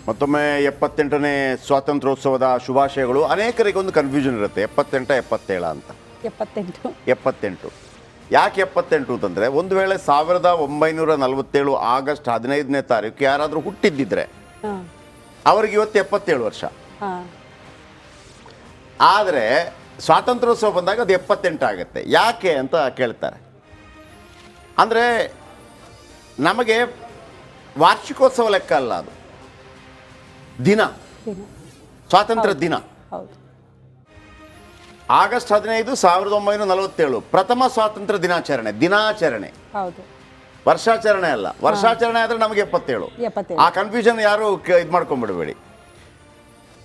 ಮತ್ತೊಮ್ಮೆ 78ನೇ ಸ್ವಾತಂತ್ರ್ಯೋತ್ಸವದ ಶುಭಾಶಯಗಳು. ಅನೇಕರಿಗೆ ಒಂದು ಕನ್ಫ್ಯೂಷನ್ ಇರುತ್ತೆ, 78 77 ಅಂತ. 78 ಯಾಕೆ 78 ಅಂತಂದರೆ, ಒಂದು ವೇಳೆ 1947 ಆಗಸ್ಟ್ 15ನೇ ತಾರೀಕು ಯಾರಾದರೂ ಹುಟ್ಟಿದ್ದಿದ್ರೆ ಅವ್ರಿಗೆ ಇವತ್ತು 77 ವರ್ಷ. ಆದರೆ ಸ್ವಾತಂತ್ರ್ಯೋತ್ಸವ ಬಂದಾಗ ಅದು 78 ಆಗುತ್ತೆ. ಯಾಕೆ ಅಂತ ಕೇಳ್ತಾರೆ. ಅಂದರೆ ನಮಗೆ ವಾರ್ಷಿಕೋತ್ಸವ ಲೆಕ್ಕ ಅಲ್ಲ, ಅದು ದಿನ, ಸ್ವಾತಂತ್ರ್ಯ ದಿನ. ಆಗಸ್ಟ್ 15 1947 ಪ್ರಥಮ ಸ್ವಾತಂತ್ರ್ಯ ದಿನಾಚರಣೆ. ವರ್ಷಾಚರಣೆ ಅಲ್ಲ. ವರ್ಷಾಚರಣೆ ಆದರೆ ನಮಗೆ 77. ಆ ಕನ್ಫ್ಯೂಷನ್ ಯಾರು ಇದು ಮಾಡ್ಕೊಂಡ್ಬಿಡಬೇಡಿ.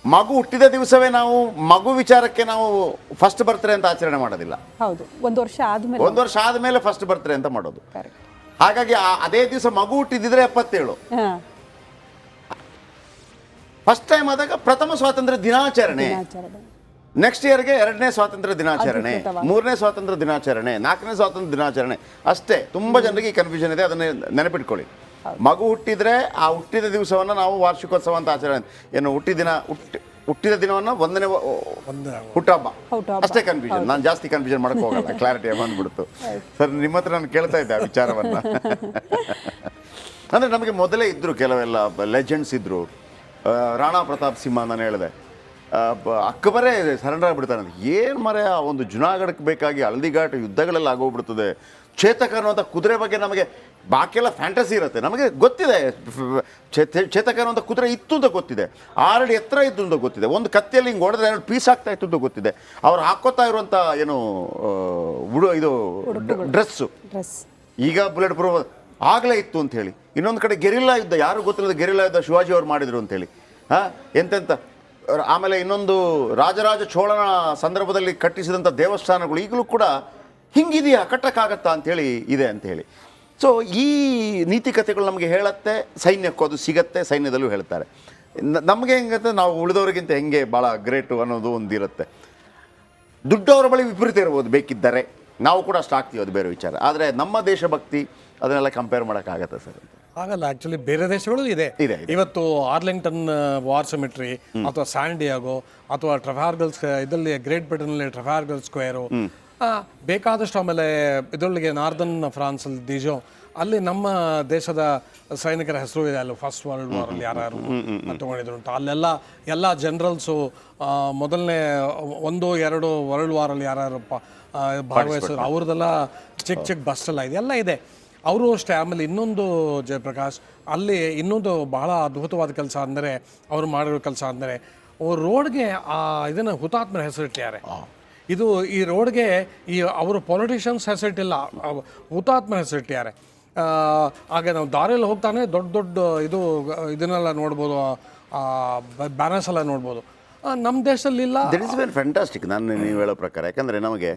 ಮಗು ಹುಟ್ಟಿದ ದಿವಸವೇ ನಾವು ಮಗು ವಿಚಾರಕ್ಕೆ ನಾವು ಫಸ್ಟ್ ಬರ್ತ್ಡೇ ಅಂತ ಆಚರಣೆ ಮಾಡೋದಿಲ್ಲ. ಒಂದು ವರ್ಷ ಆದಮೇಲೆ ಫಸ್ಟ್ ಬರ್ತ್ಡೇ ಅಂತ ಮಾಡೋದು. ಹಾಗಾಗಿ ಅದೇ ದಿವಸ ಮಗು ಹುಟ್ಟಿದ್ರೆ 77. ಫಸ್ಟ್ ಟೈಮ್ ಆದಾಗ ಪ್ರಥಮ ಸ್ವಾತಂತ್ರ್ಯ ದಿನಾಚರಣೆ. ನೆಕ್ಸ್ಟ್ ಇಯರ್ಗೆ 2ನೇ ಸ್ವಾತಂತ್ರ್ಯ ದಿನಾಚರಣೆ, 3ನೇ ಸ್ವಾತಂತ್ರ್ಯ ದಿನಾಚರಣೆ, 4ನೇ ಸ್ವಾತಂತ್ರ್ಯ ದಿನಾಚರಣೆ. ಅಷ್ಟೇ. ತುಂಬ ಜನರಿಗೆ ಈ ಕನ್ಫ್ಯೂಷನ್ ಇದೆ, ಅದನ್ನೇ ನೆನಪಿಟ್ಕೊಳ್ಳಿ. ಮಗು ಹುಟ್ಟಿದ್ರೆ ಆ ಹುಟ್ಟಿದ ದಿವಸವನ್ನು ನಾವು ವಾರ್ಷಿಕೋತ್ಸವ ಅಂತ ಆಚರಣೆ, ಏನು ಹುಟ್ಟಿದ ದಿನವನ್ನು ಒಂದನೇ ಹುಟ್ಟಹಬ್ಬ ಅಷ್ಟೇ ಕನ್ಫ್ಯೂಷನ್. ನಾನು ಜಾಸ್ತಿ ಕನ್ಫ್ಯೂಷನ್ ಮಾಡಕ್ಕೆ ಹೋಗಲ್ಲ, ಕ್ಲಾರಿಟಿ ಬಂದ್ಬಿಡ್ತು. ಸರ್, ನಿಮ್ಮ ಹತ್ರ ನಾನು ಕೇಳ್ತಾ ಇದ್ದೆ ಆ ವಿಚಾರವನ್ನು. ಅಂದರೆ ನಮಗೆ ಮೊದಲೇ ಇದ್ದರು ಕೆಲವೆಲ್ಲ ಲೆಜೆಂಡ್ಸ್ ಇದ್ದರು. ರಾಣಾ ಪ್ರತಾಪ್ ಸಿಂಹ ನಾನು ಹೇಳಿದೆ, ಅಕ್ಬರೇ ಸರೆಂಡರ್ ಆಗಿಬಿಡ್ತಾನೆ ಅಂತ. ಏನು ಮರೆ, ಆ ಒಂದು ಜುನಾಗಢಕ್ಕೆ ಬೇಕಾಗಿ ಹಲ್ದಿಘಾಟ್ ಯುದ್ಧಗಳೆಲ್ಲ ಆಗೋಗ್ಬಿಡ್ತದೆ. ಚೇತಕ ಅನ್ನುವಂಥ ಕುದುರೆ ಬಗ್ಗೆ ನಮಗೆ ಬಾಕಿಯೆಲ್ಲ ಫ್ಯಾಂಟಸಿ ಇರುತ್ತೆ. ನಮಗೆ ಗೊತ್ತಿದೆ ಚೇತಕ ಅನ್ನುವಂಥ ಕುದುರೆ ಇತ್ತು ಅಂತ ಗೊತ್ತಿದೆ, 6 ಅಡಿ ಎತ್ತರ ಇತ್ತು ಅಂತ ಗೊತ್ತಿದೆ, ಒಂದು ಕತ್ತಿಯಲ್ಲಿ ಹಿಂಗೆ ಹೊಡೆದ್ರೆ 2 ಪೀಸ್ ಆಗ್ತಾ ಇತ್ತು ಅಂತ ಗೊತ್ತಿದೆ. ಅವ್ರು ಹಾಕೋತಾ ಇರುವಂಥ ಏನು ಇದು ಡ್ರೆಸ್ಸು ಈಗ ಬುಲೆಟ್ ಪ್ರೂಫ್ ಆಗಲೇ ಇತ್ತು ಅಂತ ಹೇಳಿ. ಇನ್ನೊಂದು ಕಡೆ ಗೆರಿಲ್ಲಾ ಯುದ್ಧ, ಯಾರು ಗೊತ್ತಿಲ್ಲದ ಗೆರಿಲ್ಲಾ ಯುದ್ಧ ಶಿವಾಜಿ ಅವರು ಮಾಡಿದರು ಅಂತೇಳಿ. ಎಂತೆಂಥ. ಆಮೇಲೆ ಇನ್ನೊಂದು ರಾಜರಾಜ ಚೋಳನ ಸಂದರ್ಭದಲ್ಲಿ ಕಟ್ಟಿಸಿದಂಥ ದೇವಸ್ಥಾನಗಳು ಈಗಲೂ ಕೂಡ ಹಿಂಗಿದೆಯಾ, ಕಟ್ಟಕ್ಕಾಗತ್ತಾ ಅಂಥೇಳಿ ಇದೆ ಅಂಥೇಳಿ. ಸೊ ಈ ನೀತಿ ಕಥೆಗಳು ನಮಗೆ ಹೇಳುತ್ತೆ, ಸೈನ್ಯಕ್ಕೂ ಅದು ಸಿಗತ್ತೆ, ಸೈನ್ಯದಲ್ಲೂ ಹೇಳ್ತಾರೆ. ನಮಗೆ ಹೆಂಗಂತ ನಾವು ಉಳಿದವರಿಗಿಂತ ಹೆಂಗೆ ಭಾಳ ಗ್ರೇಟು ಅನ್ನೋದು ಒಂದಿರುತ್ತೆ. ದುಡ್ಡವರ ಬಳಿ ವಿಪರೀತ ಇರ್ಬೋದು, ಬೇಕಿದ್ದರೆ ನಾವು ಕೂಡ ಅಷ್ಟು ಆಗ್ತೀವಿ, ಅದು ಬೇರೆ ವಿಚಾರ. ಆದರೆ ನಮ್ಮ ದೇಶಭಕ್ತಿ ಅದನ್ನೆಲ್ಲ ಕಂಪೇರ್ ಮಾಡೋಕ್ಕಾಗತ್ತೆ ಸರ್? ಆಗಲ್ಲ. ಆ್ಯಕ್ಚುಲಿ ಬೇರೆ ದೇಶಗಳು ಇದೆ. ಇವತ್ತು ಆರ್ಲಿಂಗ್ಟನ್ ವಾರ್ ಸೆಮಿಟ್ರಿ ಅಥವಾ ಸ್ಯಾನ್ ಡಿಯಾಗೋ ಅಥವಾ ಟ್ರಫಾಲ್ಗರ್ ಇದರಲ್ಲಿ ಗ್ರೇಟ್ ಬ್ರಿಟನ್ನಲ್ಲಿ ಟ್ರಫಾಲ್ಗರ್ ಸ್ಕ್ವೇರು ಬೇಕಾದಷ್ಟು. ಆಮೇಲೆ ಇದರೊಳಗೆ ನಾರ್ದನ್ ಫ್ರಾನ್ಸಲ್ಲಿ ದಿಜೋ, ಅಲ್ಲಿ ನಮ್ಮ ದೇಶದ ಸೈನಿಕರ ಹೆಸರು ಇದೆ. ಅಲ್ಲಿ ಫಸ್ಟ್ ವರ್ಲ್ಡ್ ವಾರಲ್ಲಿ ಯಾರು ತಗೊಂಡಿದ್ರು ಅಂತ ಎಲ್ಲ ಜನರಲ್ಸು ಮೊದಲನೇ 1-2 ವರ್ಲ್ಡ್ ವಾರಲ್ಲಿ ಯಾರು ಭಾಗವಹಿಸಿದ್ರು ಅವ್ರದ್ದೆಲ್ಲ ಚಿಕ್ಕ ಬಸ್ಸೆಲ್ಲ ಇದೆ, ಎಲ್ಲ ಇದೆ. ಅವರು ಅಷ್ಟೇ. ಆಮೇಲೆ ಇನ್ನೊಂದು ಜಯಪ್ರಕಾಶ್, ಅಲ್ಲಿ ಇನ್ನೊಂದು ಬಹಳ ಅದ್ಭುತವಾದ ಕೆಲಸ ಅಂದರೆ, ಅವರು ಮಾಡಿರೋ ಕೆಲಸ ಅಂದರೆ, ರೋಡ್ಗೆ ಇದನ್ನು ಹುತಾತ್ಮರ ಹೆಸರಿಟ್ಟಿದ್ದಾರೆ. ಇದು ಈ ರೋಡ್ಗೆ ಅವರು ಪೊಲಿಟಿಷಿಯನ್ಸ್ ಹೆಸರಿಟ್ಟಿಲ್ಲ, ಹುತಾತ್ಮರ ಹೆಸರಿಟ್ಟಿದ್ದಾರೆ. ಹಾಗೆ ನಾವು ದಾರಿಯಲ್ಲಿ ಹೋಗ್ತಾನೆ ದೊಡ್ಡ ಇದನ್ನೆಲ್ಲ ನೋಡ್ಬೋದು, ಬ್ಯಾನರ್ಸ್ ಎಲ್ಲ ನೋಡ್ಬೋದು. ನಮ್ಮ ದೇಶದಲ್ಲಿ ಇಲ್ಲ. That is very fantastic. ನೀವು ಹೇಳೋ ಪ್ರಕಾರ, ಯಾಕಂದರೆ ನಮಗೆ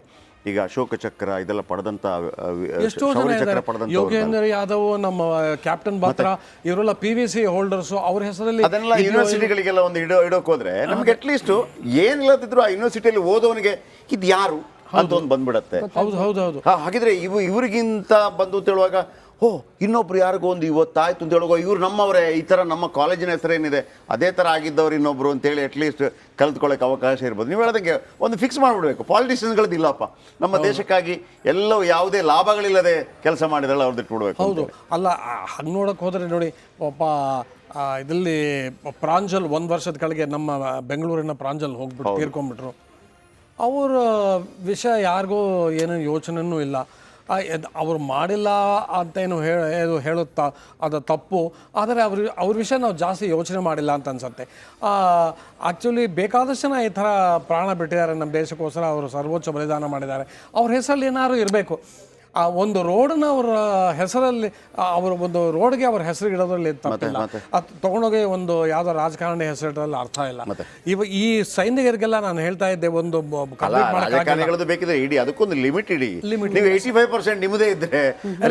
ಈಗ ಅಶೋಕ ಚಕ್ರ ಇದೆಲ್ಲ ಪಡೆದಂಥ, ಎಷ್ಟೋ ಜನ ಇದ್ದಾರೆ. ಯೋಗೇಂದ್ರ ಯಾದವ್, ನಮ್ಮ ಕ್ಯಾಪ್ಟನ್ ಬಾತ್ರಾ, ಇವರೆಲ್ಲ PVC ಹೋಲ್ಡರ್ಸು. ಅವ್ರ ಹೆಸರಲ್ಲಿ ಅದನ್ನೆಲ್ಲ ಯೂನಿವರ್ಸಿಟಿಗಳಿಗೆಲ್ಲ ಒಂದು ಇಡೋಕೆ ಹೋದ್ರೆ ನಮ್ಗೆ ಅಟ್ಲೀಸ್ಟ್ ಏನಿಲ್ಲದಿದ್ರು ಆ ಯೂನಿವರ್ಸಿಟಿಯಲ್ಲಿ ಓದೋನಿಗೆ ಇದು ಯಾರು ಅಂತ ಒಂದು ಬಂದ್ಬಿಡತ್ತೆ. ಹೌದು. ಹಾಗಿದ್ರೆ ಇವ್ರಿಗಿಂತ ಬಂದು ಅಂತ ಹೇಳುವಾಗ, ಇನ್ನೊಬ್ರು ಯಾರಿಗೋ ಒಂದು ಇವತ್ತಾಯ್ತು ಅಂತ ಹೇಳುವಾಗ, ಇವ್ರು ನಮ್ಮವರೇ, ಈ ಥರ ನಮ್ಮ ಕಾಲೇಜಿನ ಹೆಸರೇನಿದೆ ಅದೇ ಥರ ಆಗಿದ್ದವ್ರು ಇನ್ನೊಬ್ರು ಅಂತೇಳಿ ಅಟ್ಲೀಸ್ಟ್ ಕಲ್ತ್ಕೊಳ್ಳೋಕೆ ಅವಕಾಶ ಇರ್ಬೋದು. ನೀವು ಹೇಳೋದಕ್ಕೆ ಒಂದು ಫಿಕ್ಸ್ ಮಾಡಿಬಿಡ್ಬೇಕು. ಪಾಲಿಟಿಷಿಯನ್ಸ್ಗಳದ್ದು ಇಲ್ಲಪ್ಪ, ನಮ್ಮ ದೇಶಕ್ಕಾಗಿ ಎಲ್ಲವೂ ಯಾವುದೇ ಲಾಭಗಳಿಲ್ಲದೆ ಕೆಲಸ ಮಾಡಿದ್ರಲ್ಲ ಅವ್ರದ್ದು ಇಟ್ಬಿಡ್ಬೇಕು. ಹೌದು. ಅಲ್ಲ, ಹಂಗೆ ನೋಡೋಕೆ ಹೋದರೆ ನೋಡಿ, ಪಾಪ ಇದರಲ್ಲಿ ಪ್ರಾಂಜಲ್ 1 ವರ್ಷದ ಕೆಳಗೆ ನಮ್ಮ ಬೆಂಗಳೂರಿನ ಪ್ರಾಂಜಲ್ ಹೋಗ್ಬಿಟ್ಟು ತೀರ್ಕೊಂಡ್ಬಿಟ್ರು. ಅವರ ವಿಷಯ ಯಾರಿಗೂ ಏನೂ ಯೋಚನೆಯೂ ಇಲ್ಲ. ಅವ್ರು ಮಾಡಿಲ್ಲ ಅಂತ ಏನು ಹೇಳುತ್ತಾ ಅದು ತಪ್ಪು. ಆದರೆ ಅವ್ರ ವಿಷಯ ನಾವು ಜಾಸ್ತಿ ಯೋಚನೆ ಮಾಡಿಲ್ಲ ಅಂತ ಅನ್ಸುತ್ತೆ. ಆ್ಯಕ್ಚುಲಿ ಬೇಕಾದಷ್ಟು ಜನ ಈ ಥರ ಪ್ರಾಣ ಬಿಟ್ಟಿದ್ದಾರೆ ನಮ್ಮ ದೇಶಕ್ಕೋಸ್ಕರ. ಅವರು ಸರ್ವೋಚ್ಚ ಬಲಿದಾನ ಮಾಡಿದ್ದಾರೆ. ಅವ್ರ ಹೆಸರಲ್ಲಿ ಏನಾದ್ರು ಇರಬೇಕು. ಒಂದು ರೋಡನ್ನ ಅವರ ಹೆಸರಲ್ಲಿ, ಅವರ ಒಂದು ರೋಡ್ಗೆ ಅವ್ರ ಹೆಸರು ಇಡೋದ್ರಲ್ಲಿ ತಪ್ಪಿಲ್ಲ. ಅದು ತೊಗೊಂಡೋಗಿ ಒಂದು ಯಾವುದೋ ರಾಜಕಾರಣಿ ಹೆಸರಿಡೋದ್ರಲ್ಲಿ ಅರ್ಥ ಇಲ್ಲ. ಈ ಸೈನಿಕರಿಗೆಲ್ಲ ನಾನು ಹೇಳ್ತಾ ಇದ್ದೆ, ಒಂದು ಬೇಕಿದ್ರೆ ಇಡಿ, ಅದಕ್ಕೊಂದು ಲಿಮಿಟ್ ಇಡಿ. ನೀವು 85% ನಿಮ್ಮದೇ ಇದ್ರೆ,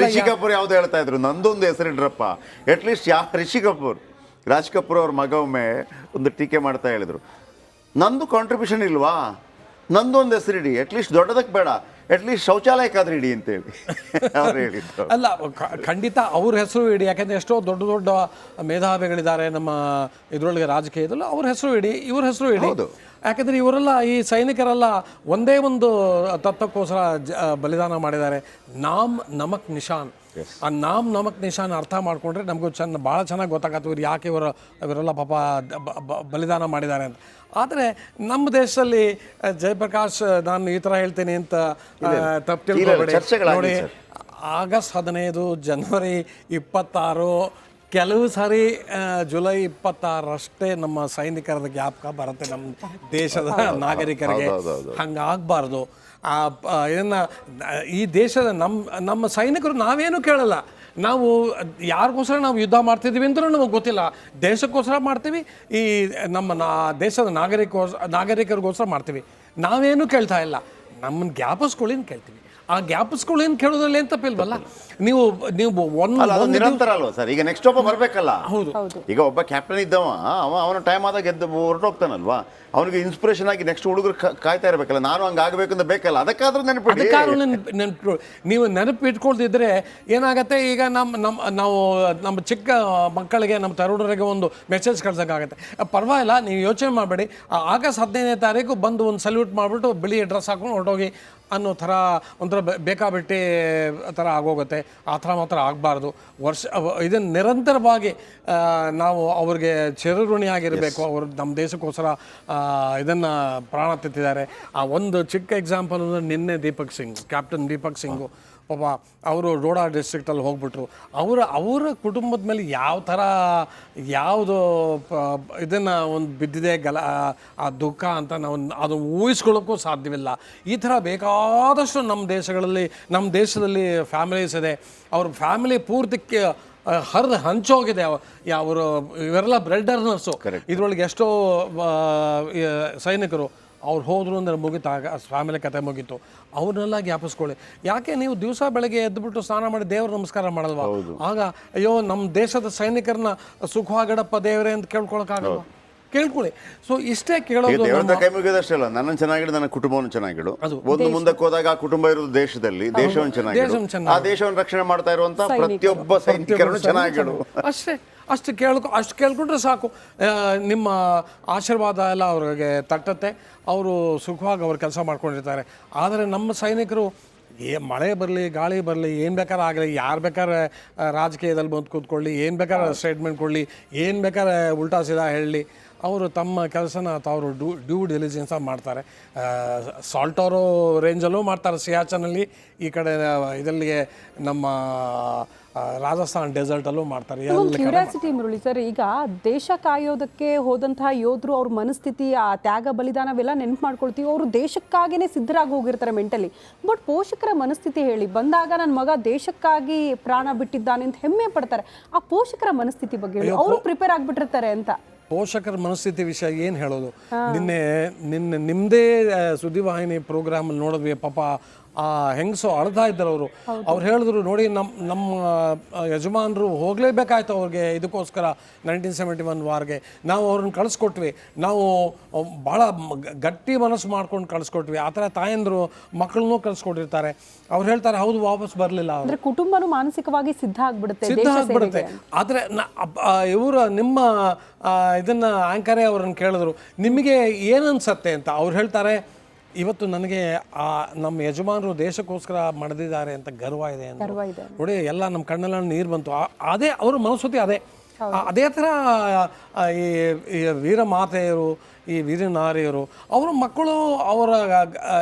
ರಿಷಿ ಕಪೂರ್ ಯಾವ್ದು ಹೇಳ್ತಾ ಇದ್ರು, ನಂದೊಂದು ಹೆಸರಿಡ್ರಪ್ಪ ಅಟ್ಲೀಸ್ಟ್. ರಿಷಿ ಕಪೂರ್, ರಾಜ್ ಕಪೂರ್ ಅವ್ರ ಮಗ ಒಮ್ಮೆ ಒಂದು ಟೀಕೆ ಮಾಡ್ತಾ ಹೇಳಿದ್ರು, ನಂದು ಕಾಂಟ್ರಿಬ್ಯೂಷನ್ ಇಲ್ವಾ, ನಂದೊಂದು ಹೆಸರಿಡಿ, ಅಟ್ಲೀಸ್ಟ್ ದೊಡ್ಡದಕ್ಕೆ ಬೇಡ, ಅಟ್ಲೀಸ್ಟ್ ಶೌಚಾಲಯಕ್ಕಾದ್ರೂ ಇಡಿ ಅಂತೇಳಿ ಅವ್ರು ಹೇಳಿದ್ರು. ಅಲ್ಲ ಖಂಡಿತ ಅವ್ರ ಹೆಸರು ಇಡಿ, ಯಾಕೆಂದರೆ ಎಷ್ಟೋ ದೊಡ್ಡ ದೊಡ್ಡ ಮೇಧಾವಿಗಳಿದ್ದಾರೆ ನಮ್ಮ ಇದರೊಳಗೆ ರಾಜಕೀಯದಲ್ಲೂ, ಅವ್ರ ಹೆಸರು ಇಡಿ, ಇವ್ರ ಹೆಸರು ಇಡಿ. ಯಾಕೆಂದರೆ ಇವರೆಲ್ಲ ಈ ಸೈನಿಕರೆಲ್ಲ ಒಂದೇ ಒಂದು ತತ್ವಕ್ಕೋಸ್ಕರ ಬಲಿದಾನ ಮಾಡಿದ್ದಾರೆ, ನಾಮ್ ನಮಕ್ ನಿಶಾನ್. ಆ ನಾಮ್ ನಮಕ್ ನಿಶಾನ್ ಅರ್ಥ ಮಾಡ್ಕೊಂಡ್ರೆ ನಮಗೂ ಭಾಳ ಚೆನ್ನಾಗಿ ಗೊತ್ತಾಗತ್ತೆ ಇವ್ರು ಯಾಕೆ ಇವರೆಲ್ಲ ಪಾಪ ಬಲಿದಾನ ಮಾಡಿದ್ದಾರೆ ಅಂತ. ಆದರೆ ನಮ್ಮ ದೇಶದಲ್ಲಿ ಜಯಪ್ರಕಾಶ್ ನಾನು ಈ ಥರ ಹೇಳ್ತೀನಿ ಅಂತ ತಪ್ಪು ತಿಳ್ಕೊಬೇಡಿ. ನೋಡಿ, ಆಗಸ್ಟ್ 15, ಜನವರಿ 26, ಕೆಲವು ಸಾರಿ ಜುಲೈ 26 ನಮ್ಮ ಸೈನಿಕರದ ಜ್ಞಾಪಕ ಬರುತ್ತೆ ನಮ್ಮ ದೇಶದ ನಾಗರಿಕರಿಗೆ. ಹಂಗಾಗಬಾರ್ದು. ಇದನ್ನು ಈ ದೇಶದ ನಮ್ಮ ಸೈನಿಕರು ನಾವೇನು ಕೇಳಲ್ಲ, ನಾವು ಯಾರಿಗೋಸ್ಕರ ನಾವು ಯುದ್ಧ ಮಾಡ್ತಿದ್ದೀವಿ ಅಂತಲೂ ನಮಗೆ ಗೊತ್ತಿಲ್ಲ, ದೇಶಕ್ಕೋಸ್ಕರ ಮಾಡ್ತೀವಿ, ಈ ನಮ್ಮ ದೇಶದ ನಾಗರಿಕರಿಗೋಸ್ಕರ ಮಾಡ್ತೀವಿ. ನಾವೇನು ಕೇಳ್ತಾ ಇಲ್ಲ, ನಮ್ಮನ್ನು ಜ್ಞಾಪಿಸ್ಕೊಳ್ಳಿನ ಕೇಳ್ತೀವಿ. ಆ ಜ್ಞಾಪಿಸ್ಕೊಳ್ಳೇನು ಕೇಳೋದ್ರಲ್ಲಿ ಏನು ತಪ್ಪಿಲ್ವಲ್ಲ. ನೀವು ನಿರಂತರ ಅಲ್ವಾ ಸರ್? ಈಗ ನೆಕ್ಸ್ಟ್ ಒಬ್ಬ ಬರಬೇಕಲ್ಲ. ಹೌದು, ಈಗ ಒಬ್ಬ ಕ್ಯಾಪ್ಟನ್ ಇದ್ದವ ಅವನ ಟೈಮ್ ಆದಾಗ ಗೆದ್ದು ಹೊರಟೋಗ್ತಾನಲ್ವಾ, ಅವನಿಗೆ ಇನ್ಸ್ಪಿರೇಷನ್ ಆಗಿ ನೆಕ್ಸ್ಟ್ ಹುಡುಗರು ಕಾಯ್ತಾ ಇರಬೇಕಲ್ಲ, ನಾನು ಹಂಗೆ ಆಗಬೇಕಂತ ಬೇಕಲ್ಲ. ಅದಕ್ಕಾದ್ರೂ ನೆನಪಿಡಿ. ನೀವು ನೆನಪು ಇಟ್ಕೊಳ್ತಿದ್ರೆ ಏನಾಗುತ್ತೆ, ಈಗ ನಾವು ನಮ್ಮ ಚಿಕ್ಕ ಮಕ್ಕಳಿಗೆ, ನಮ್ಮ ತರುಣರಿಗೆ ಒಂದು ಮೆಸೇಜ್ ಕಳ್ಸೋಕ್ಕಾಗತ್ತೆ. ಪರವಾಗಿಲ್ಲ, ನೀವು ಯೋಚನೆ ಮಾಡಬೇಡಿ, ಆಗಸ್ಟ್ 15ನೇ ತಾರೀಕು ಬಂದು ಒಂದು ಸಲ್ಯೂಟ್ ಮಾಡಿಬಿಟ್ಟು ಬಿಳಿ ಡ್ರೆಸ್ ಹಾಕೊಂಡು ಹೊರಟೋಗಿ ಅನ್ನೋ ಥರ ಒಂಥರ ಬೇಕಾಬಿಟ್ಟಿ ಥರ ಆಗೋಗುತ್ತೆ. ಆ ಥರ ಮಾತ್ರ ಆಗಬಾರ್ದು. ಇದನ್ನು ನಿರಂತರವಾಗಿ ನಾವು ಅವ್ರಿಗೆ ಚಿರಋಣಿಯಾಗಿರಬೇಕು. ಅವರು ನಮ್ಮ ದೇಶಕ್ಕೋಸ್ಕರ ಇದನ್ನು ಪ್ರಾಣ ತೆತ್ತಿದ್ದಾರೆ. ಆ ಒಂದು ಚಿಕ್ಕ ಎಕ್ಸಾಂಪಲ್ ಅಂದರೆ ನಿನ್ನೆ ಕ್ಯಾಪ್ಟನ್ ದೀಪಕ್ ಸಿಂಗು ಪಾಪ ಅವರು ರೋಡಾ ಡಿಸ್ಟ್ರಿಕ್ಟಲ್ಲಿ ಹೋಗ್ಬಿಟ್ರು. ಅವರ ಕುಟುಂಬದ ಮೇಲೆ ಯಾವ ಥರ ಯಾವುದು ಇದನ್ನು ಒಂದು ಬಿದ್ದಿದೆ ಆ ದುಃಖ ಅಂತ ನಾವು ಅದು ಊಹಿಸ್ಕೊಳ್ಳೋಕ್ಕೂ ಸಾಧ್ಯವಿಲ್ಲ. ಈ ಥರ ಬೇಕಾದಷ್ಟು ನಮ್ಮ ದೇಶದಲ್ಲಿ ಫ್ಯಾಮಿಲೀಸ್ ಇದೆ. ಅವ್ರ ಫ್ಯಾಮಿಲಿ ಪೂರ್ತಿಕ್ಕೆ ಹಂಚೋಗಿದೆ. ಅವರು ಇವರೆಲ್ಲ ಬ್ರೆಡ್ ಅರ್ನರ್ಸು. ಇದರೊಳಗೆ ಎಷ್ಟೋ ಸೈನಿಕರು ಅವ್ರು ಹೋದ್ರು ಅಂದರೆ ಮುಗಿತಾಗ ಫ್ಯಾಮಿಲಿ ಕತೆ ಮುಗೀತು. ಅವ್ರನ್ನೆಲ್ಲ ಜ್ಞಾಪಿಸ್ಕೊಳ್ಳಿ. ಯಾಕೆ ನೀವು ದಿವಸ ಬೆಳಗ್ಗೆ ಎದ್ದುಬಿಟ್ಟು ಸ್ನಾನ ಮಾಡಿ ದೇವ್ರ ನಮಸ್ಕಾರ ಮಾಡಲ್ವಾ? ಆಗ ಅಯ್ಯೋ ನಮ್ಮ ದೇಶದ ಸೈನಿಕರನ್ನ ಸುಖವಾಗಿಡಪ್ಪ ದೇವರೇ ಅಂತ ಕೇಳ್ಕೊಳಕ್ಕಾಗಲ್ವಾ? ಕೇಳ್ಕೊಳ್ಳಿ. ಸೊ ಇಷ್ಟೇ ಕೇಳೋದು. ಕೈ ಮುಗಿಯೋದಷ್ಟೇ ಅಲ್ಲ, ನನ್ನನ್ನು ಚೆನ್ನಾಗಿಡು, ನನ್ನ ಕುಟುಂಬವನ್ನು ಚೆನ್ನಾಗಿಡು. ಒಂದು ಮುಂದಕ್ಕೆ ಹೋದಾಗ ಆ ಕುಟುಂಬ ಇರೋದು ದೇಶದಲ್ಲಿ, ದೇಶವನ್ನು ಚೆನ್ನಾಗಿಡು, ಆ ದೇಶವನ್ನು ರಕ್ಷಣೆ ಮಾಡ್ತಾ ಇರುವಂತ ಪ್ರತಿಯೊಬ್ಬ ಸೈನಿಕರನ್ನು ಚೆನ್ನಾಗಿಡು. ಅಷ್ಟು ಕೇಳ್ಕೊಂಡ್ರೆ ಸಾಕು. ನಿಮ್ಮ ಆಶೀರ್ವಾದ ಎಲ್ಲ ಅವ್ರಿಗೆ ತಟ್ಟತ್ತೆ. ಅವರು ಸುಖವಾಗಿ ಅವ್ರ ಕೆಲಸ ಮಾಡ್ಕೊಂಡಿರ್ತಾರೆ. ಆದರೆ ನಮ್ಮ ಸೈನಿಕರು ಮಳೆ ಬರಲಿ, ಗಾಳಿ ಬರಲಿ, ಏನು ಬೇಕಾದ್ರೆ ಆಗಲಿ, ಯಾರು ಬೇಕಾದ್ರೆ ರಾಜಕೀಯದಲ್ಲಿ ಬಂದು ಕೂತ್ಕೊಳ್ಳಿ, ಏನು ಬೇಕಾದ್ರೆ ಸ್ಟೇಟ್ಮೆಂಟ್ ಕೊಡಲಿ, ಏನು ಬೇಕಾದ್ರೆ ಉಲ್ಟಾ ಸೀದಾ ಹೇಳಲಿ, ಅವರು ತಮ್ಮ ಕೆಲಸನ ಅವರು ಡ್ಯೂ ಡಿಲಿಜೆನ್ಸ್ ಮಾಡ್ತಾರೆ. ಸಾಲ್ಟೋರೋ ರೇಂಜಲ್ಲೂ ಮಾಡ್ತಾರೆ, ಸಿಯಾಚನಲ್ಲಿ, ಈ ಕಡೆ ಇದಲ್ಲಿಗೆ ನಮ್ಮ ರಾಜಸ್ಥಾನ್ ಡೆಸರ್ಟಲ್ಲೂ ಮಾಡ್ತಾರೆ. ಕ್ಯೂರಿಯಾಸಿಟಿ ಮುರಳಿ ಸರ್, ಈಗ ದೇಶ ಕಾಯೋದಕ್ಕೆ ಹೋದಂತಹ ಯೋಧರು ಅವ್ರ ಮನಸ್ಥಿತಿ, ಆ ತ್ಯಾಗ ಬಲಿದಾನವೆಲ್ಲ ನೆನಪು ಮಾಡ್ಕೊಳ್ತೀವಿ. ಅವರು ದೇಶಕ್ಕಾಗಿಯೇ ಸಿದ್ಧರಾಗಿ ಹೋಗಿರ್ತಾರೆ ಮೆಂಟಲಿ. ಬಟ್ ಪೋಷಕರ ಮನಸ್ಥಿತಿ ಹೇಳಿ ಬಂದಾಗ ನನ್ನ ಮಗ ದೇಶಕ್ಕಾಗಿ ಪ್ರಾಣ ಬಿಟ್ಟಿದ್ದಾನೆ ಅಂತ ಹೆಮ್ಮೆ ಪಡ್ತಾರೆ. ಆ ಪೋಷಕರ ಮನಸ್ಥಿತಿ ಬಗ್ಗೆ ಹೇಳಿ, ಅವರು ಪ್ರಿಪೇರ್ ಆಗಿಬಿಟ್ಟಿರ್ತಾರೆ ಅಂತ. ಪೋಷಕರ ಮನಸ್ಥಿತಿ ವಿಷಯ ಏನು ಹೇಳೋದು? ನಿನ್ನೆ ನಿಮ್ಮದೇ ಸುದ್ದಿವಾಹಿನಿ ಪ್ರೋಗ್ರಾಮಲ್ಲಿ ನೋಡಿದ್ವಿ. ಪಾಪ ಆ ಹೆಂಗಸು ಅಳ್ತಾ ಇದ್ದರು. ಅವ್ರು ಹೇಳಿದ್ರು, ನೋಡಿ ನಮ್ಮ ಯಜಮಾನರು ಹೋಗಲೇಬೇಕಾಯ್ತು ಅವ್ರಿಗೆ, ಇದಕ್ಕೋಸ್ಕರ 1971 ವಾರ್ಗೆ ನಾವು ಅವ್ರನ್ನ ಕಳಿಸ್ಕೊಟ್ವಿ. ನಾವು ಭಾಳ ಗಟ್ಟಿ ಮನಸ್ಸು ಮಾಡ್ಕೊಂಡು ಕಳಿಸ್ಕೊಟ್ವಿ. ಆ ಥರ ತಾಯಂದರು ಮಕ್ಕಳನ್ನೂ ಕಳಿಸ್ಕೊಟ್ಟಿರ್ತಾರೆ. ಅವ್ರು ಹೇಳ್ತಾರೆ, ಹೌದು, ವಾಪಸ್ ಬರಲಿಲ್ಲ. ಅಂದರೆ ಕುಟುಂಬನೂ ಮಾನಸಿಕವಾಗಿ ಸಿದ್ಧ ಆಗ್ಬಿಡುತ್ತೆ. ಆದರೆ ನಿಮ್ಮ ಇದನ್ನು ಆ್ಯಂಕರೇ ಅವ್ರನ್ನ ಕೇಳಿದ್ರು, ನಿಮಗೆ ಏನನ್ಸತ್ತೆ ಅಂತ. ಅವ್ರು ಹೇಳ್ತಾರೆ, ಇವತ್ತು ನನಗೆ ನಮ್ಮ ಯಜಮಾನರು ದೇಶಕ್ಕೋಸ್ಕರ ಮಡಿದಿದ್ದಾರೆ ಅಂತ ಗರ್ವ ಇದೆ ಅಂತ. ನೋಡಿ, ಎಲ್ಲ ನಮ್ಮ ಕಣ್ಣೆಲ್ಲ ನೀರು ಬಂತು. ಅದೇ ಅವ್ರ ಮನಸ್ಥಿತಿ ಅದೇ ಥರ ಈ ವೀರಮಾತೆಯರು, ಈ ವೀರನಾರಿಯರು, ಅವರ ಮಕ್ಕಳು ಅವರ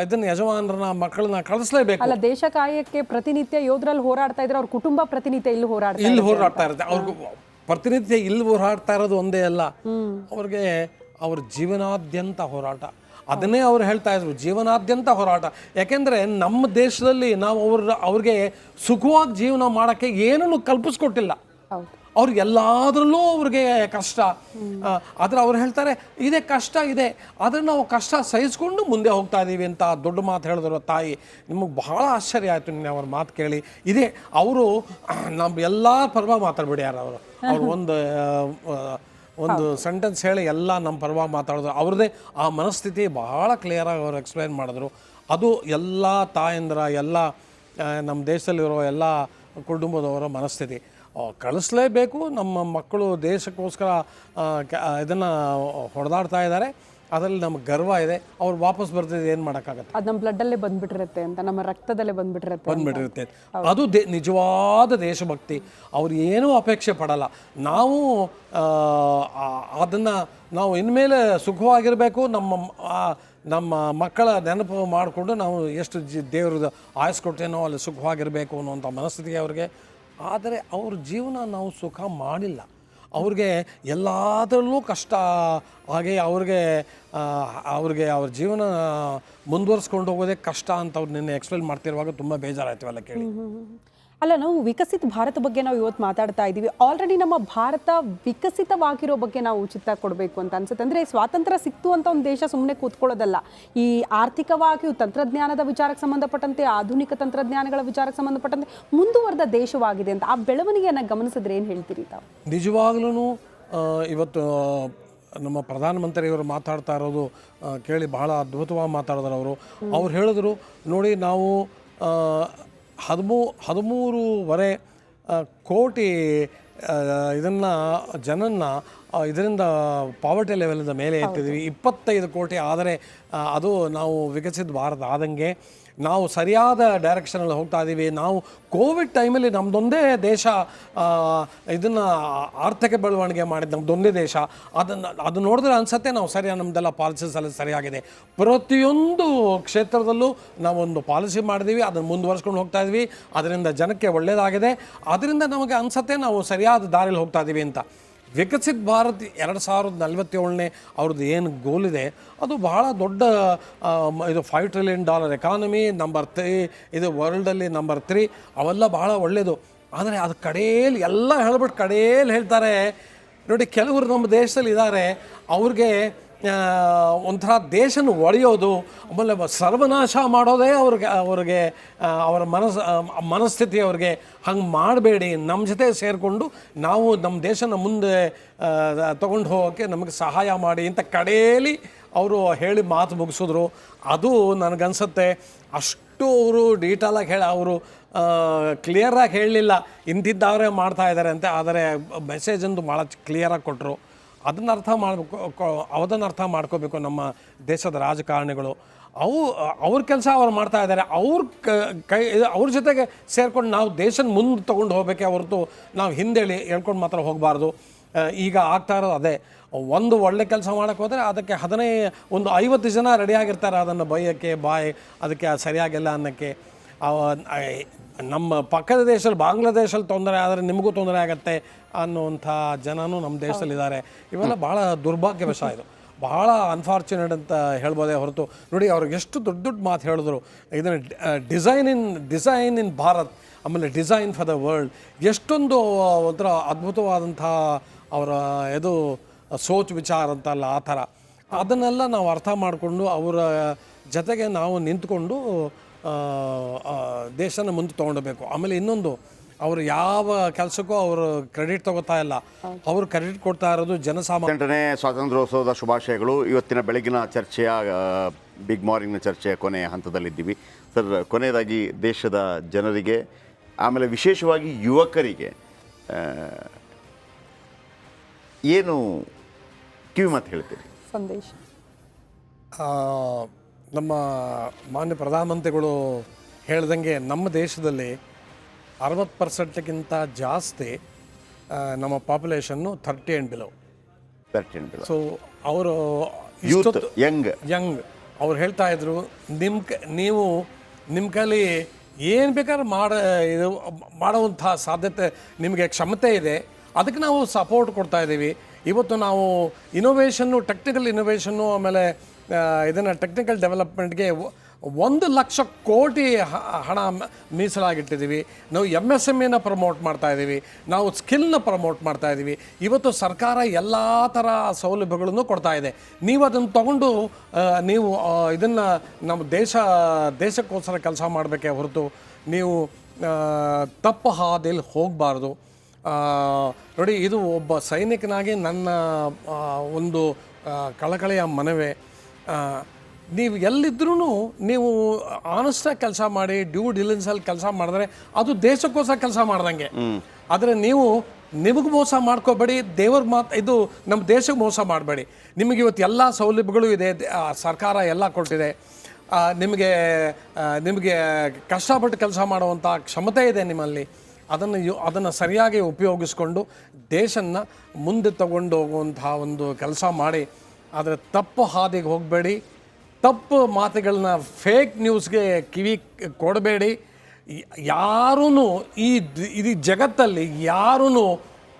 ಇದನ್ನ ಯಜಮಾನರನ್ನ ಮಕ್ಕಳನ್ನ ಕಳಿಸ್ಲೇಬೇಕು. ಅಲ್ಲ, ದೇಶ ಕಾಯಕ್ಕೆ ಪ್ರತಿನಿತ್ಯ ಯೋಧರಲ್ಲಿ ಹೋರಾಡ್ತಾ ಇದ್ರೆ ಅವ್ರ ಕುಟುಂಬ ಪ್ರತಿನಿತ್ಯ ಇಲ್ಲಿ ಹೋರಾಡ್ತಾ ಇರುತ್ತೆ. ಅವ್ರಿಗೆ ಪ್ರತಿನಿತ್ಯ ಇಲ್ಲಿ ಹೋರಾಡ್ತಾ ಇರೋದು ಒಂದೇ ಅಲ್ಲ, ಅವ್ರಿಗೆ ಅವ್ರ ಜೀವನಾದ್ಯಂತ ಹೋರಾಟ. ಅದನ್ನೇ ಅವ್ರು ಹೇಳ್ತಾ ಇದ್ರು, ಜೀವನಾದ್ಯಂತ ಹೋರಾಟ. ಯಾಕೆಂದರೆ ನಮ್ಮ ದೇಶದಲ್ಲಿ ನಾವು ಅವ್ರಿಗೆ ಸುಖವಾಗಿ ಜೀವನ ಮಾಡೋಕ್ಕೆ ಏನನ್ನು ಕಲ್ಪಿಸ್ಕೊಟ್ಟಿಲ್ಲ. ಅವ್ರಿಗೆ ಎಲ್ಲಾದ್ರಲ್ಲೂ ಅವ್ರಿಗೆ ಕಷ್ಟ. ಆದರೆ ಅವ್ರು ಹೇಳ್ತಾರೆ, ಇದೇ ಕಷ್ಟ ಇದೆ, ಆದರೆ ನಾವು ಕಷ್ಟ ಸಹಿಸ್ಕೊಂಡು ಮುಂದೆ ಹೋಗ್ತಾ ಇದ್ದೀವಿ ಅಂತ ದೊಡ್ಡ ಮಾತು ಹೇಳಿದ್ರು ತಾಯಿ. ನಿಮಗೆ ಬಹಳ ಆಶ್ಚರ್ಯ ಆಯಿತು ನಿನ್ನೆ ಅವ್ರ ಮಾತು ಕೇಳಿ. ಇದೇ ಅವರು ನಮ್ಮ ಎಲ್ಲ ಪರವಾಗಿ ಮಾತಾಡ್ಬಿಡಿ ಯಾರು ಅವ್ರು ಒಂದು ಸೆಂಟೆನ್ಸ್ ಹೇಳಿ ಎಲ್ಲ ನಮ್ಮ ಪರವಾಗಿ ಮಾತಾಡಿದ್ರು. ಅವ್ರದ್ದೇ ಆ ಮನಸ್ಥಿತಿ ಬಹಳ ಕ್ಲಿಯರಾಗಿ ಅವ್ರು ಎಕ್ಸ್ಪ್ಲೈನ್ ಮಾಡಿದ್ರು. ಅದು ಎಲ್ಲ ತಾಯಂದಿರ ಎಲ್ಲ ನಮ್ಮ ದೇಶದಲ್ಲಿರೋ ಎಲ್ಲ ಕುಟುಂಬದವರ ಮನಸ್ಥಿತಿ. ಕಳಿಸ್ಲೇಬೇಕು, ನಮ್ಮ ಮಕ್ಕಳು ದೇಶಕ್ಕೋಸ್ಕರ ಇದನ್ನು ಹೊಡೆದಾಡ್ತಾ ಇದ್ದಾರೆ, ಅದರಲ್ಲಿ ನಮ್ಗೆ ಗರ್ವ ಇದೆ. ಅವ್ರು ವಾಪಸ್ ಬರ್ತಿದ್ದು ಏನು ಮಾಡೋಕ್ಕಾಗತ್ತೆ? ಅದು ನಮ್ಮ ಬ್ಲಡ್ಡಲ್ಲೇ ಬಂದ್ಬಿಟ್ಟಿರುತ್ತೆ ಅಂತ, ನಮ್ಮ ರಕ್ತದಲ್ಲೇ ಬಂದ್ಬಿಟ್ಟಿರುತ್ತೆ. ಅದು ನಿಜವಾದ ದೇಶಭಕ್ತಿ. ಅವ್ರು ಏನೂ ಅಪೇಕ್ಷೆ ಪಡಲ್ಲ. ನಾವು ಅದನ್ನು ನಾವು ಇನ್ಮೇಲೆ ಸುಖವಾಗಿರಬೇಕು, ನಮ್ಮ ಮಕ್ಕಳ ನೆನಪು ಮಾಡಿಕೊಂಡು ನಾವು ಎಷ್ಟು ದೇವ್ರದ್ದು ಆಯಸ್ ಕೊಟ್ಟೇನೋ ಅಲ್ಲಿ ಸುಖವಾಗಿರಬೇಕು ಅನ್ನೋಂಥ ಮನಸ್ಥಿತಿಗೆ ಅವ್ರಿಗೆ. ಆದರೆ ಅವ್ರ ಜೀವನ ನಾವು ಸುಖ ಮಾಡಿಲ್ಲ. ಅವ್ರಿಗೆ ಎಲ್ಲದರಲ್ಲೂ ಕಷ್ಟ ಹಾಗೆ ಅವ್ರಿಗೆ ಅವ್ರ ಜೀವನ ಮುಂದುವರಿಸ್ಕೊಂಡು ಹೋಗೋದೇ ಕಷ್ಟ ಅಂತ ಅವ್ರು ನಿನ್ನೆ ಎಕ್ಸ್ಪ್ಲೇನ್ ಮಾಡ್ತಿರುವಾಗ ತುಂಬ ಬೇಜಾರಾಯ್ತು ಅಲ್ಲ ಕೇಳಿ. ಅಲ್ಲ, ನಾವು ವಿಕಸಿತ ಭಾರತ ಬಗ್ಗೆ ನಾವು ಇವತ್ತು ಮಾತಾಡ್ತಾ ಇದ್ದೀವಿ. ಆಲ್ರೆಡಿ ನಮ್ಮ ಭಾರತ ವಿಕಸಿತವಾಗಿರೋ ಬಗ್ಗೆ ನಾವು ಚಿತ್ತ ಕೊಡಬೇಕು ಅಂತ ಅನ್ಸುತ್ತೆ. ಅಂದರೆ ಸ್ವಾತಂತ್ರ್ಯ ಸಿಕ್ತು ಅಂತ ಒಂದು ದೇಶ ಸುಮ್ಮನೆ ಕೂತ್ಕೊಳ್ಳೋದಲ್ಲ. ಈ ಆರ್ಥಿಕವಾಗಿಯೂ ತಂತ್ರಜ್ಞಾನದ ವಿಚಾರಕ್ಕೆ ಸಂಬಂಧಪಟ್ಟಂತೆ, ಆಧುನಿಕ ತಂತ್ರಜ್ಞಾನಗಳ ವಿಚಾರಕ್ಕೆ ಸಂಬಂಧಪಟ್ಟಂತೆ ಮುಂದುವರೆದ ದೇಶವಾಗಿದೆ ಅಂತ. ಆ ಬೆಳವಣಿಗೆಯನ್ನು ಗಮನಿಸಿದ್ರೆ ಏನು ಹೇಳ್ತೀರಿ ತಾವು? ನಿಜವಾಗ್ಲೂ ಇವತ್ತು ನಮ್ಮ ಪ್ರಧಾನಮಂತ್ರಿಯವರು ಮಾತಾಡ್ತಾ ಇರೋದು ಕೇಳಿ ಬಹಳ ಅದ್ಭುತವಾಗಿ ಮಾತಾಡಿದ್ರು ಅವ್ರು ಹೇಳಿದ್ರು ನೋಡಿ, ನಾವು 13.5 ಕೋಟಿ ಇದರಿಂದ ಪಾವರ್ಟಿ ಲೆವೆಲಿಂದ ಮೇಲೆ ಎತ್ತಿದ್ದೀವಿ. 25 ಕೋಟಿ ಆದರೆ ಅದು ನಾವು ವಿಕಸಿತ ಭಾರತ ಆದಂಗೆ ನಾವು ಸರಿಯಾದ ಡೈರೆಕ್ಷನಲ್ಲಿ ಹೋಗ್ತಾ ಇದ್ದೀವಿ. ನಾವು ಕೋವಿಡ್ ಟೈಮಲ್ಲಿ ನಮ್ಮದೊಂದೇ ದೇಶ ಇದನ್ನು ಆರ್ಥಿಕ ಬೆಳವಣಿಗೆ ಮಾಡಿದ್ದು ನಮ್ಮದೊಂದೇ ದೇಶ. ಅದು ನೋಡಿದ್ರೆ ಅನಿಸುತ್ತೆ ನಾವು ನಮ್ಮದೆಲ್ಲ ಪಾಲಿಸೀಸ್ ಎಲ್ಲ ಸರಿಯಾಗಿದೆ. ಪ್ರತಿಯೊಂದು ಕ್ಷೇತ್ರದಲ್ಲೂ ನಾವೊಂದು ಪಾಲಿಸಿ ಮಾಡಿದ್ದೀವಿ, ಅದನ್ನು ಮುಂದುವರ್ಸ್ಕೊಂಡು ಹೋಗ್ತಾ ಇದ್ವಿ, ಅದರಿಂದ ಜನಕ್ಕೆ ಒಳ್ಳೆಯದಾಗಿದೆ. ಅದರಿಂದ ನಮಗೆ ಅನಿಸುತ್ತೆ ನಾವು ಸರಿಯಾದ ದಾರಿಯಲ್ಲಿ ಹೋಗ್ತಾ ಇದ್ದೀವಿ ಅಂತ. ವಿಕಸಿತ್ ಭಾರತ್ 2047 ಅವ್ರದ್ದು ಏನು ಗೋಲ್ ಇದೆ ಅದು ಬಹಳ ದೊಡ್ಡ ಇದು $5 ಟ್ರಿಲಿಯನ್ ಎಕಾನಮಿ, ನಂಬರ್ 3 ಇದು ವರ್ಲ್ಡಲ್ಲಿ ನಂಬರ್ 3, ಅವೆಲ್ಲ ಬಹಳ ಒಳ್ಳೆಯದು. ಆದರೆ ಅದು ಕಡೆಯಲ್ಲಿ ಎಲ್ಲ ಹೇಳ್ಬಿಟ್ಟು ಕಡೆಯಲ್ಲಿ ಹೇಳ್ತಾರೆ ನೋಡಿ, ಕೆಲವರು ನಮ್ಮ ದೇಶದಲ್ಲಿ ಇದ್ದಾರೆ, ಅವ್ರಿಗೆ ಒಂಥರ ದೇಶನ ಒಡೆಯೋದು ಆಮೇಲೆ ಸರ್ವನಾಶ ಮಾಡೋದೇ ಅವ್ರಿಗೆ ಅವರ ಮನಸ್ಥಿತಿ ಅವ್ರಿಗೆ. ಹಂಗೆ ಮಾಡಬೇಡಿ, ನಮ್ಮ ಜೊತೆ ಸೇರಿಕೊಂಡು ನಾವು ನಮ್ಮ ದೇಶನ ಮುಂದೆ ತಗೊಂಡು ಹೋಗೋಕ್ಕೆ ನಮಗೆ ಸಹಾಯ ಮಾಡಿ ಅಂತ ಕಡೆಯಲ್ಲಿ ಅವರು ಹೇಳಿ ಮಾತು ಮುಗಿಸಿದ್ರು. ಅದು ನನಗನ್ಸುತ್ತೆ ಅಷ್ಟು ಅವರು ಡೀಟೇಲಾಗಿ ಅವರು ಕ್ಲಿಯರಾಗಿ ಹೇಳಲಿಲ್ಲ, ಇಂತಿದ್ದವರೇ ಮಾಡ್ತಾ ಇದ್ದಾರೆ ಅಂತೆ. ಆದರೆ ಮೆಸೇಜಂದು ಭಾಳ ಕ್ಲಿಯರಾಗಿ ಕೊಟ್ಟರು. ಅದನ್ನು ಅರ್ಥ ಮಾಡ್ಕೋಬೇಕು ನಮ್ಮ ದೇಶದ ರಾಜಕಾರಣಿಗಳು. ಅವ್ರ ಕೆಲಸ ಅವ್ರು ಮಾಡ್ತಾ ಇದ್ದಾರೆ, ಅವ್ರ ಜೊತೆಗೆ ಸೇರ್ಕೊಂಡು ನಾವು ದೇಶನ ಮುಂದೆ ತೊಗೊಂಡು ಹೋಗಬೇಕೆ ಹೊರತು ನಾವು ಹಿಂದೇಳಿ ಹೇಳ್ಕೊಂಡು ಮಾತ್ರ ಹೋಗಬಾರ್ದು. ಈಗ ಆಗ್ತಾ ಇರೋದು ಅದೇ. ಒಂದು ಒಳ್ಳೆ ಕೆಲಸ ಮಾಡೋಕ್ಕೆ ಹೋದರೆ ಅದಕ್ಕೆ 50 ಜನ ರೆಡಿಯಾಗಿರ್ತಾರೆ ಅದನ್ನು ಬೈಯೋಕ್ಕೆ, ಅದಕ್ಕೆ ಸರಿಯಾಗಿಲ್ಲ ಅನ್ನೋಕ್ಕೆ. ನಮ್ಮ ಪಕ್ಕದ ದೇಶದಲ್ಲಿ ಬಾಂಗ್ಲಾದೇಶಲ್ಲಿ ತೊಂದರೆ ಆದರೆ ನಿಮಗೂ ತೊಂದರೆ ಆಗುತ್ತೆ ಅನ್ನುವಂಥ ಜನನೂ ನಮ್ಮ ದೇಶದಲ್ಲಿದ್ದಾರೆ. ಇವೆಲ್ಲ ಭಾಳ ದುರ್ಭಾಗ್ಯವಶ, ಇದು ಬಹಳ ಅನ್ಫಾರ್ಚುನೇಟ್ ಅಂತ ಹೇಳ್ಬೋದೇ ಹೊರತು. ನೋಡಿ ಅವ್ರಿಗೆ ಎಷ್ಟು ದೊಡ್ಡ ಮಾತು ಹೇಳಿದ್ರು, ಇದನ್ನು ಡಿಸೈನ್ ಇನ್ ಭಾರತ್, ಆಮೇಲೆ ಡಿಸೈನ್ ಫಾರ್ ದ ವರ್ಲ್ಡ್. ಎಷ್ಟೊಂದು ಒಂಥರ ಅದ್ಭುತವಾದಂಥ ಅವರ ಇದು ಸೋಚ್ ವಿಚಾರ ಅಂತಲ್ಲ, ಆ ಥರ ಅದನ್ನೆಲ್ಲ ನಾವು ಅರ್ಥ ಮಾಡಿಕೊಂಡು ಅವರ ಜೊತೆಗೆ ನಾವು ನಿಂತ್ಕೊಂಡು ದೇಶನ ಮುಂದೆ ತೊಗೊಂಡೋಗ್ಬೇಕು. ಆಮೇಲೆ ಇನ್ನೊಂದು, ಅವರು ಯಾವ ಕೆಲಸಕ್ಕೂ ಅವರು ಕ್ರೆಡಿಟ್ ತಗೋತಾ ಇಲ್ಲ, ಅವರು ಕ್ರೆಡಿಟ್ ಕೊಡ್ತಾ ಇರೋದು ಜನಸಾಮಾನ್ಯ. 8ನೇ ಸ್ವಾತಂತ್ರ್ಯೋತ್ಸವದ ಶುಭಾಶಯಗಳು. ಇವತ್ತಿನ ಬೆಳಗಿನ ಚರ್ಚೆಯ ಬಿಗ್ ಮಾರ್ನಿಂಗ್ನ ಚರ್ಚೆಯ ಕೊನೆಯ ಹಂತದಲ್ಲಿದ್ದೀವಿ ಸರ್. ಕೊನೆಯದಾಗಿ ದೇಶದ ಜನರಿಗೆ, ಆಮೇಲೆ ವಿಶೇಷವಾಗಿ ಯುವಕರಿಗೆ ಏನು ಕಿವಿಮಾತು ಹೇಳ್ತೀರಿ? ಸಂದೇಶ ನಮ್ಮ ಮಾನ್ಯ ಪ್ರಧಾನಮಂತ್ರಿಗಳು ಹೇಳ್ದಂಗೆ ನಮ್ಮ ದೇಶದಲ್ಲಿ 60%ಗಿಂತ ಜಾಸ್ತಿ ನಮ್ಮ ಪಾಪ್ಯುಲೇಷನ್ನು 30 and below. ಸೊ ಅವರು ಯಂಗ್ ಅವ್ರು ಹೇಳ್ತಾ ಇದ್ರು, ನೀವು ನಿಮ್ಮ ಕೈಲಿ ಏನು ಬೇಕಾದ್ರೂ ಮಾಡುವಂಥ ಸಾಧ್ಯತೆ, ನಿಮಗೆ ಕ್ಷಮತೆ ಇದೆ, ಅದಕ್ಕೆ ನಾವು ಸಪೋರ್ಟ್ ಕೊಡ್ತಾ ಇದ್ದೀವಿ. ಇವತ್ತು ನಾವು ಟೆಕ್ನಿಕಲ್ ಇನೋವೇಷನ್ನು ಆಮೇಲೆ ಇದನ್ನು ಟೆಕ್ನಿಕಲ್ ಡೆವಲಪ್ಮೆಂಟ್ಗೆ 1,00,000 ಕೋಟಿ ಹಣ ಮೀಸಲಾಗಿಟ್ಟಿದ್ದೀವಿ. ನಾವು MSMEನ ಪ್ರಮೋಟ್ ಮಾಡ್ತಾ ಇದ್ದೀವಿ, ನಾವು ಸ್ಕಿಲ್ನ ಪ್ರಮೋಟ್ ಮಾಡ್ತಾ ಇದ್ದೀವಿ. ಇವತ್ತು ಸರ್ಕಾರ ಎಲ್ಲ ಥರ ಸೌಲಭ್ಯಗಳನ್ನು ಕೊಡ್ತಾ ಇದೆ. ನೀವು ಅದನ್ನು ತಗೊಂಡು ನೀವು ಇದನ್ನು ನಮ್ಮ ದೇಶಕ್ಕೋಸ್ಕರ ಕೆಲಸ ಮಾಡಬೇಕೇ ಹೊರತು ನೀವು ತಪ್ಪು ಹಾದಿಯಲ್ಲಿ ಹೋಗಬಾರ್ದು. ನೋಡಿ, ಇದು ಒಬ್ಬ ಸೈನಿಕನಾಗಿ ನನ್ನ ಒಂದು ಕಳಕಳಿಯ ಮನವಿ. ನೀವು ಎಲ್ಲಿದ್ರೂ ನೀವು ಆನೆಸ್ಟಾಗಿ ಕೆಲಸ ಮಾಡಿ ಡ್ಯೂ ಡಿಲಿಜೆನ್ಸಲ್ಲಿ ಕೆಲಸ ಮಾಡಿದ್ರೆ ಅದು ದೇಶಕ್ಕೋಸ್ಕರ ಕೆಲಸ ಮಾಡ್ದಂಗೆ. ಆದರೆ ನೀವು ನಿಮಗೆ ಮೋಸ ಮಾಡ್ಕೋಬೇಡಿ, ದೇವ್ರ ಇದು ನಮ್ಮ ದೇಶಕ್ಕೆ ಮೋಸ ಮಾಡಬೇಡಿ. ನಿಮಗೆ ಇವತ್ತು ಎಲ್ಲ ಸೌಲಭ್ಯಗಳು ಇದೆ, ಸರ್ಕಾರ ಎಲ್ಲ ಕೊಟ್ಟಿದೆ, ನಿಮಗೆ ಕಷ್ಟಪಟ್ಟು ಕೆಲಸ ಮಾಡುವಂಥ ಕ್ಷಮತೆ ಇದೆ ನಿಮ್ಮಲ್ಲಿ. ಅದನ್ನು ಸರಿಯಾಗಿ ಉಪಯೋಗಿಸ್ಕೊಂಡು ದೇಶನ ಮುಂದೆ ತಗೊಂಡು ಹೋಗುವಂತಹ ಒಂದು ಕೆಲಸ ಮಾಡಿ. ಆದರೆ ತಪ್ಪು ಹಾದಿಗೆ ಹೋಗಬೇಡಿ, ತಪ್ಪು ಮಾತುಗಳನ್ನ ಫೇಕ್ ನ್ಯೂಸ್ಗೆ ಕಿವಿ ಕೊಡಬೇಡಿ. ಯಾರೂ ಈ ಜಗತ್ತಲ್ಲಿ ಯಾರೂ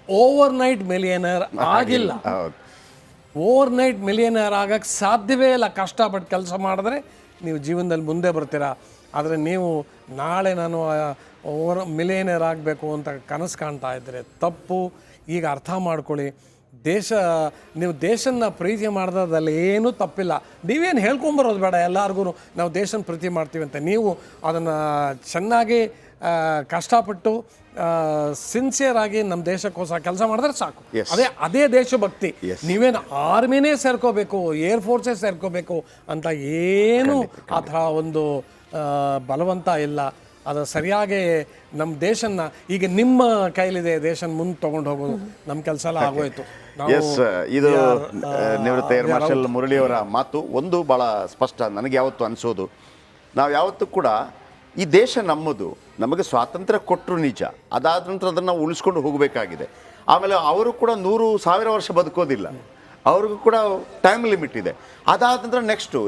ಓವರ್ನೈಟ್ ಮಿಲಿಯನರ್ ಆಗಿಲ್ಲ. ಓವರ್ನೈಟ್ ಮಿಲಿಯನರ್ ಆಗಕ್ಕೆ ಸಾಧ್ಯವೇ ಇಲ್ಲ. ಕಷ್ಟಪಟ್ಟು ಕೆಲಸ ಮಾಡಿದ್ರೆ ನೀವು ಜೀವನದಲ್ಲಿ ಮುಂದೆ ಬರ್ತೀರಾ. ಆದರೆ ನೀವು ನಾಳೆ ನಾನು ಮಿಲಿಯನರ್ ಆಗಬೇಕು ಅಂತ ಕನಸು ಕಾಣ್ತಾ ಇದ್ದರೆ ತಪ್ಪು. ಈಗ ಅರ್ಥ ಮಾಡ್ಕೊಳ್ಳಿ, ನೀವು ದೇಶನ ಪ್ರೀತಿ ಮಾಡೋದ್ರಲ್ಲಿ ಏನೂ ತಪ್ಪಿಲ್ಲ. ನೀವೇನು ಹೇಳ್ಕೊಂಬರೋದು ಬೇಡ ಎಲ್ಲರಿಗೂ ನಾವು ದೇಶನ ಪ್ರೀತಿ ಮಾಡ್ತೀವಿ ಅಂತ. ನೀವು ಅದನ್ನು ಚೆನ್ನಾಗಿ ಕಷ್ಟಪಟ್ಟು ಸಿನ್ಸಿಯರ್ ಆಗಿ ನಮ್ಮ ದೇಶಕ್ಕೋಸ್ಕರ ಕೆಲಸ ಮಾಡಿದ್ರೆ ಸಾಕು. ಅದೇ ದೇಶಭಕ್ತಿ. ನೀವೇನು ಆರ್ಮಿನೇ ಸೇರ್ಕೋಬೇಕು, ಏರ್ ಫೋರ್ಸೇ ಸೇರ್ಕೋಬೇಕು ಅಂತ ಏನು ಆ ಥರ ಒಂದು ಬಲವಂತ ಇಲ್ಲ. ಅದು ಸರಿಯಾಗಿ ನಮ್ಮ ದೇಶನ ಈಗ ನಿಮ್ಮ ಕೈಲಿದೆ, ದೇಶನ ಮುಂದೆ ತೊಗೊಂಡು ಹೋಗೋದು. ನಮ್ಮ ಕೆಲಸ ಎಲ್ಲ ಆಗೋಯ್ತು. ಇದು ನಿವೃತ್ತ ಏರ್ ಮಾರ್ಷಲ್ ಮುರಳಿಯವರ ಮಾತು ಒಂದು ಭಾಳ ಸ್ಪಷ್ಟ. ನನಗೆ ಯಾವತ್ತು ಅನಿಸೋದು, ನಾವು ಯಾವತ್ತೂ ಕೂಡ ಈ ದೇಶ ನಮ್ಮದು, ನಮಗೆ ಸ್ವಾತಂತ್ರ್ಯ ಕೊಟ್ಟರು ನಿಜ, ಅದಾದ ನಂತರ ಅದನ್ನು ನಾವು ಉಳಿಸ್ಕೊಂಡು ಹೋಗಬೇಕಾಗಿದೆ. ಆಮೇಲೆ ಅವರು ಕೂಡ 100,000 ವರ್ಷ ಬದುಕೋದಿಲ್ಲ, ಅವ್ರಿಗೂ ಕೂಡ ಟೈಮ್ ಲಿಮಿಟ್ ಇದೆ. ಅದಾದ ನಂತರ ನೆಕ್ಸ್ಟು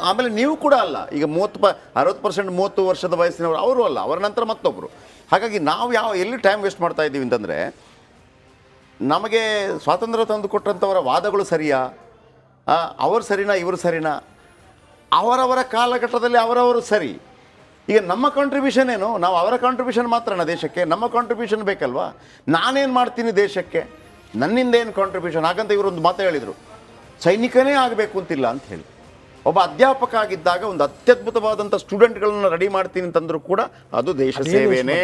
ಆಮೇಲೆ ನೀವು ಕೂಡ ಅಲ್ಲ. ಈಗ 60% 30 ವರ್ಷದ ವಯಸ್ಸಿನವರು ಅವರು ಅಲ್ಲ, ಅವರ ನಂತರ ಮತ್ತೊಬ್ಬರು. ಹಾಗಾಗಿ ನಾವು ಎಲ್ಲಿ ಟೈಮ್ ವೇಸ್ಟ್ ಮಾಡ್ತಾ ಇದ್ದೀವಿ ಅಂತಂದರೆ, ನಮಗೆ ಸ್ವಾತಂತ್ರ್ಯ ತಂದು ಕೊಟ್ಟಂಥವರ ವಾದಗಳು ಸರಿಯಾ, ಅವರು ಸರಿನಾ ಇವರು ಸರಿನಾ, ಅವರವರ ಕಾಲಘಟ್ಟದಲ್ಲಿ ಅವರವರು ಸರಿ. ಈಗ ನಮ್ಮ ಕಾಂಟ್ರಿಬ್ಯೂಷನ್ ಏನು? ನಾವು ಅವರ ಕಾಂಟ್ರಿಬ್ಯೂಷನ್ ಮಾತ್ರನಾ ದೇಶಕ್ಕೆ? ನಮ್ಮ ಕಾಂಟ್ರಿಬ್ಯೂಷನ್ ಬೇಕಲ್ವಾ? ನಾನೇನು ಮಾಡ್ತೀನಿ ದೇಶಕ್ಕೆ, ನನ್ನಿಂದ ಏನು ಕಾಂಟ್ರಿಬ್ಯೂಷನ್? ಹಾಗಂತ ಇವರೊಂದು ಮಾತು ಹೇಳಿದರು, ಸೈನಿಕನೇ ಆಗಬೇಕು ಅಂತಿಲ್ಲ ಅಂತ ಹೇಳಿ. ಒಬ್ಬ ಅಧ್ಯಾಪಕ ಆಗಿದ್ದಾಗ ಒಂದು ಅತ್ಯದ್ಭುತವಾದಂಥ ಸ್ಟೂಡೆಂಟ್ಗಳನ್ನು ರೆಡಿ ಮಾಡ್ತೀನಿ ಅಂತಂದರೂ ಕೂಡ ಅದು ದೇಶ ಸೇವೆನೇ.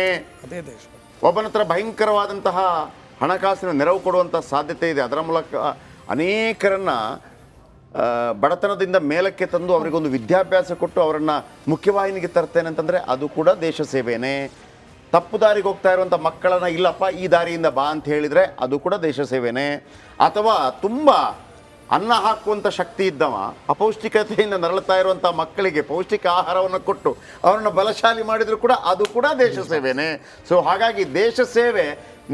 ಒಬ್ಬನ ಹತ್ರ ಭಯಂಕರವಾದಂತಹ ಹಣಕಾಸಿನ ನೆರವು ಕೊಡುವಂಥ ಸಾಧ್ಯತೆ ಇದೆ, ಅದರ ಮೂಲಕ ಅನೇಕರನ್ನು ಬಡತನದಿಂದ ಮೇಲಕ್ಕೆ ತಂದು ಅವರಿಗೊಂದು ವಿದ್ಯಾಭ್ಯಾಸ ಕೊಟ್ಟು ಅವರನ್ನು ಮುಖ್ಯವಾಹಿನಿಗೆ ತರ್ತೇನೆ ಅಂತಂದರೆ ಅದು ಕೂಡ ದೇಶ ಸೇವೆನೇ. ತಪ್ಪು ದಾರಿಗೆ ಹೋಗ್ತಾ ಇರುವಂಥ ಮಕ್ಕಳನ್ನು ಇಲ್ಲಪ್ಪ ಈ ದಾರಿಯಿಂದ ಬಾ ಅಂತ ಹೇಳಿದರೆ ಅದು ಕೂಡ ದೇಶ ಸೇವೆನೇ. ಅಥವಾ ತುಂಬ ಅನ್ನ ಹಾಕುವಂಥ ಶಕ್ತಿ ಇದ್ದವ ಅಪೌಷ್ಟಿಕತೆಯಿಂದ ನರಳುತ್ತಾ ಇರುವಂಥ ಮಕ್ಕಳಿಗೆ ಪೌಷ್ಟಿಕ ಆಹಾರವನ್ನು ಕೊಟ್ಟು ಅವರನ್ನು ಬಲಶಾಲಿ ಮಾಡಿದರೂ ಕೂಡ ಅದು ಕೂಡ ದೇಶ ಸೇವೆನೇ. ಸೊ ಹಾಗಾಗಿ ದೇಶ ಸೇವೆ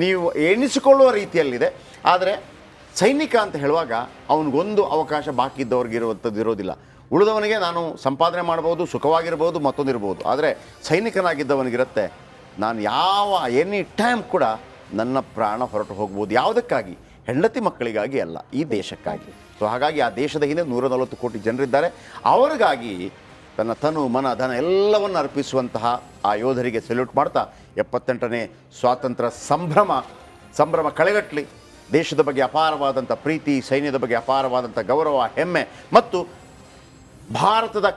ನೀವು ಎಣಿಸಿಕೊಳ್ಳುವ ರೀತಿಯಲ್ಲಿದೆ. ಆದರೆ ಸೈನಿಕ ಅಂತ ಹೇಳುವಾಗ ಅವನಿಗೊಂದು ಅವಕಾಶ ಬಾಕಿ ಇದ್ದವ್ರಿಗೆ ಇರುವಂಥದ್ದು ಇರೋದಿಲ್ಲ. ಉಳಿದವನಿಗೆ ನಾನು ಸಂಪಾದನೆ ಮಾಡ್ಬೋದು, ಸುಖವಾಗಿರ್ಬೋದು, ಮತ್ತೊಂದಿರ್ಬೋದು. ಆದರೆ ಸೈನಿಕನಾಗಿದ್ದವನಿಗಿರುತ್ತೆ, ನಾನು ಎನಿ ಟೈಮ್ ಕೂಡ ನನ್ನ ಪ್ರಾಣ ಹೊರಟು ಹೋಗ್ಬೋದು. ಯಾವುದಕ್ಕಾಗಿ? ಹೆಂಡತಿ ಮಕ್ಕಳಿಗಾಗಿ ಅಲ್ಲ, ಈ ದೇಶಕ್ಕಾಗಿ. ಸೊ ಹಾಗಾಗಿ ಆ ದೇಶದ ಹಿಂದೆ 140 ಕೋಟಿ ಜನರಿದ್ದಾರೆ. ಅವರಿಗಾಗಿ ತನ್ನ ತನು ಮನ ಧನ ಎಲ್ಲವನ್ನು ಅರ್ಪಿಸುವಂತಹ ಆ ಯೋಧರಿಗೆ ಸೆಲ್ಯೂಟ್ ಮಾಡ್ತಾ 78ನೇ ಸ್ವಾತಂತ್ರ್ಯ ಸಂಭ್ರಮ ಕಳೆಗಟ್ಟಲಿ. ದೇಶದ ಬಗ್ಗೆ ಅಪಾರವಾದಂಥ ಪ್ರೀತಿ, ಸೈನ್ಯದ ಬಗ್ಗೆ ಅಪಾರವಾದಂಥ ಗೌರವ, ಹೆಮ್ಮೆ ಮತ್ತು ಭಾರತದ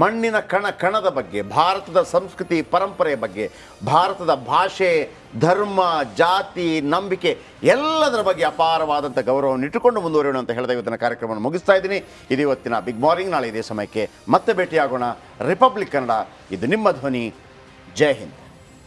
ಮಣ್ಣಿನ ಕಣದ ಬಗ್ಗೆ, ಭಾರತದ ಸಂಸ್ಕೃತಿ ಪರಂಪರೆಯ ಬಗ್ಗೆ, ಭಾರತದ ಭಾಷೆ, ಧರ್ಮ, ಜಾತಿ, ನಂಬಿಕೆ ಎಲ್ಲದರ ಬಗ್ಗೆ ಅಪಾರವಾದಂಥ ಗೌರವವನ್ನು ಇಟ್ಟುಕೊಂಡು ಮುಂದುವರಿಯೋಣ ಅಂತ ಹೇಳಿದ ಇವತ್ತಿನ ಕಾರ್ಯಕ್ರಮವನ್ನು ಮುಗಿಸ್ತಾ ಇದ್ದೀನಿ. ಇದು ಇವತ್ತಿನ ಬಿಗ್ ಮಾರ್ನಿಂಗ್. ನಾಳೆ ಇದೇ ಸಮಯಕ್ಕೆ ಮತ್ತೆ ಭೇಟಿಯಾಗೋಣ. ರಿಪಬ್ಲಿಕ್ ಕನ್ನಡ, ಇದು ನಿಮ್ಮ ಧ್ವನಿ. ಜೈ ಹಿಂದ್.